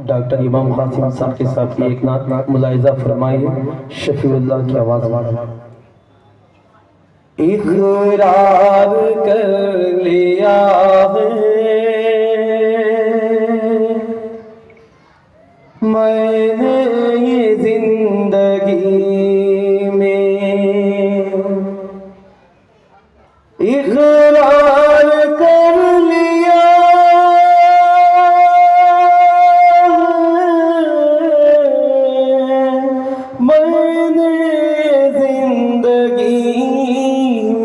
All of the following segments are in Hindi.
डॉक्टर इमाम कासिम साहब के साथ की एक नात मुलाहिजा फरमाइए शफीउल्लाह की आवाज में। इक़रार कर लिया मैंने ये जिंदगी में, इक़रार कर लिया मैंने जिंदगी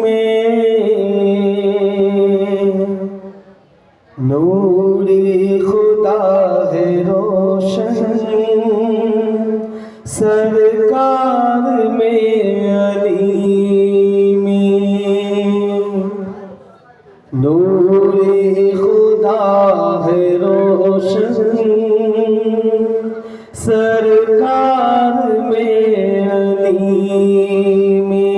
में, नूरी खुदा है रोशन सरकार में अली में, नूरी खुदा है रोशन सरकार में अली में।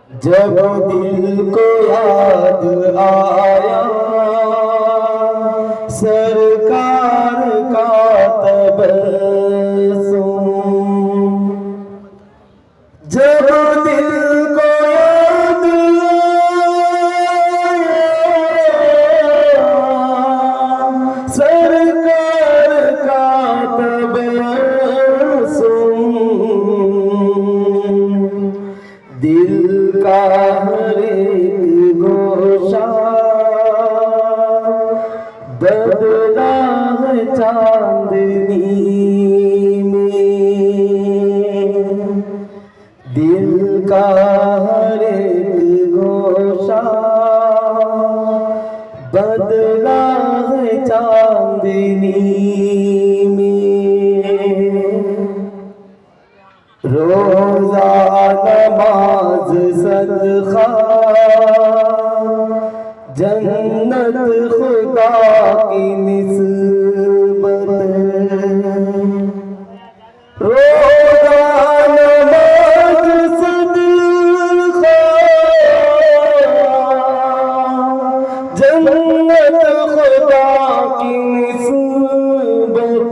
जब दिल को याद आया सरकार का तबस्सुम, जब दिल को याद आया सरकार का तबस्सुम, दिल का हर एक गोशा बदला है चांदनी में, दिल का हर एक गोशा बदला है चांदनी में। रोजा नमाज सदका जन्नत खुदा की निस्बत, रोजा नमाज सदका जन्नत खुदा की निस्बत,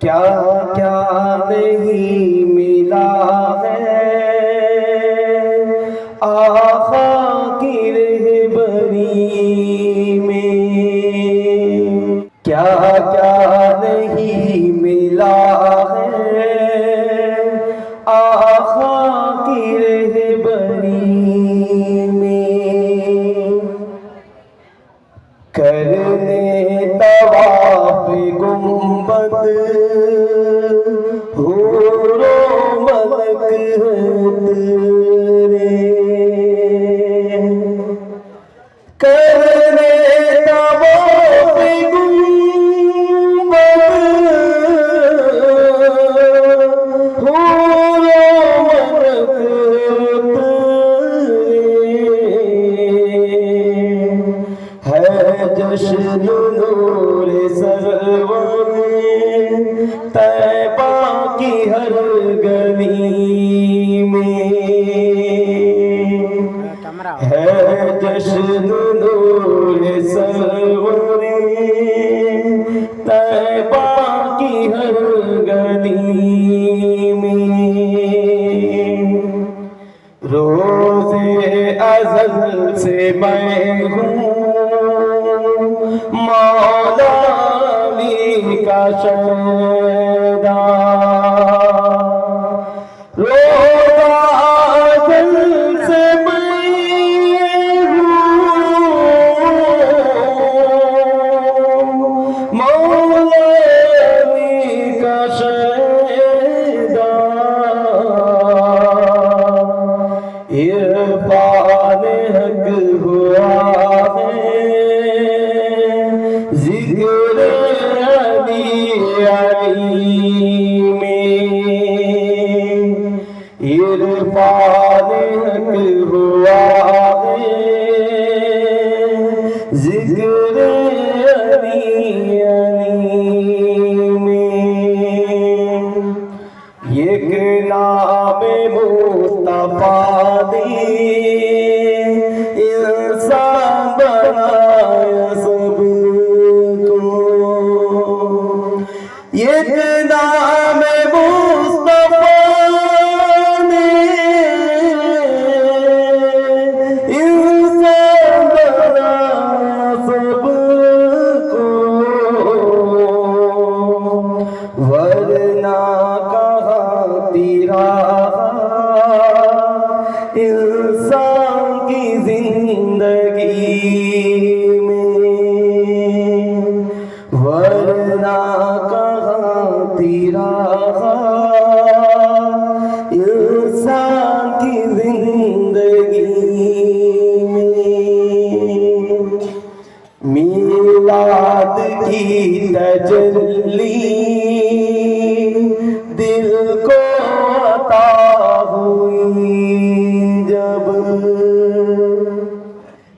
क्या क्या नहीं मिला है आका की रहबरी में, क्या क्या नहीं मिला है आका की रहबरी में। करने तवाफ गुंबद हूरो मलक तेरे, करने तवाफ गुंबद हूरो मलक तेरे, है जश्न नूरे सरवर तैबा की हर गली में, है जश्न नूरे सरवर तैबा की हर गली में। रोज़े अज़ल से मैं हूँ मौला अली का शहदा, रोज़ा अज़ल से मैं हूँ मौला अली का शहदा, इरफान हक हुआ है जिक्र अली में, इरफान हक हुआ है जिक्र अली में। एक नाम मुस्तफा ने इंसान बनाया मीलाद की तजल्ली दिल को अता हुई जब,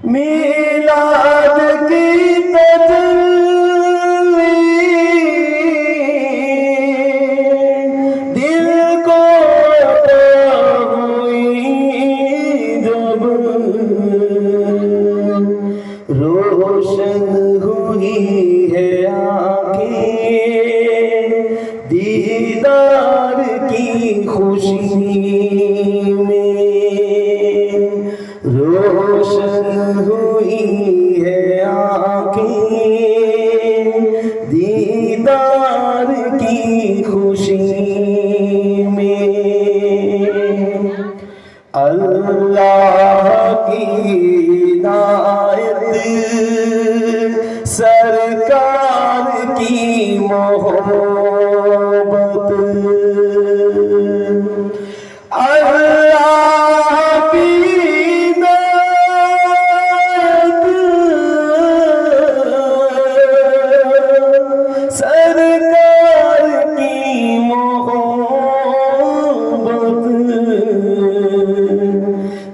मीलाद की तजल्ली दिल को अता हुई जब, रोशन हुई है आँखें दीदार की खुशी में, रोशन हुई है आँखें दीदार की खुशी में। अल्लाह की इनायत सरकार की मोहब्बत, अल्लाह की इनायत सरकार की मोहब्बत,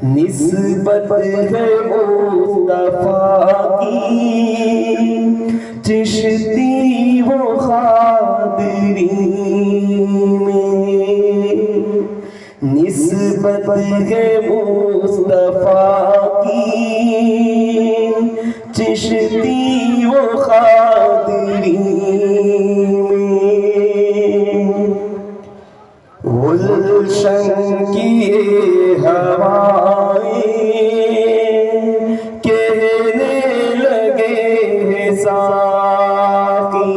निस्बत है मुस्तफा की चिश्ती वो खादरी में, निस्बत है मुस्तफा की चिश्ती वो खादरी में। गुलशन की हवाएं कहने लगे हैं साकी,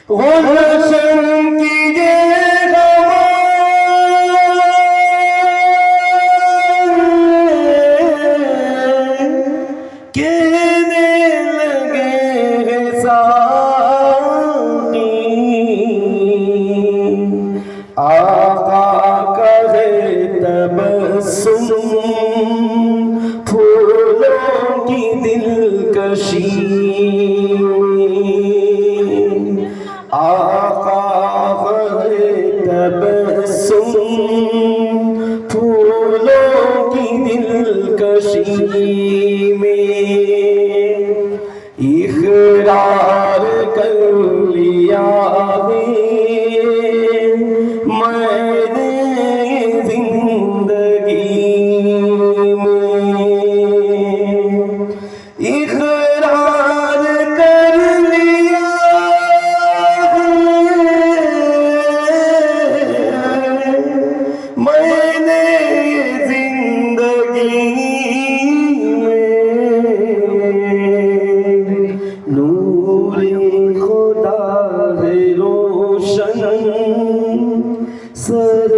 गुलशन की ये हवाएं कहने लगे हैं साकी, आका करे तबस्सुम फूलों की दिलकशी, आका करे तबस्सुम फूलों की दिलकशी में, इकरार कर लिया मैंने जिंदगी में, इकरार कर लिया मैंने जिंदगी में। नूरे खुदा है रोशन सर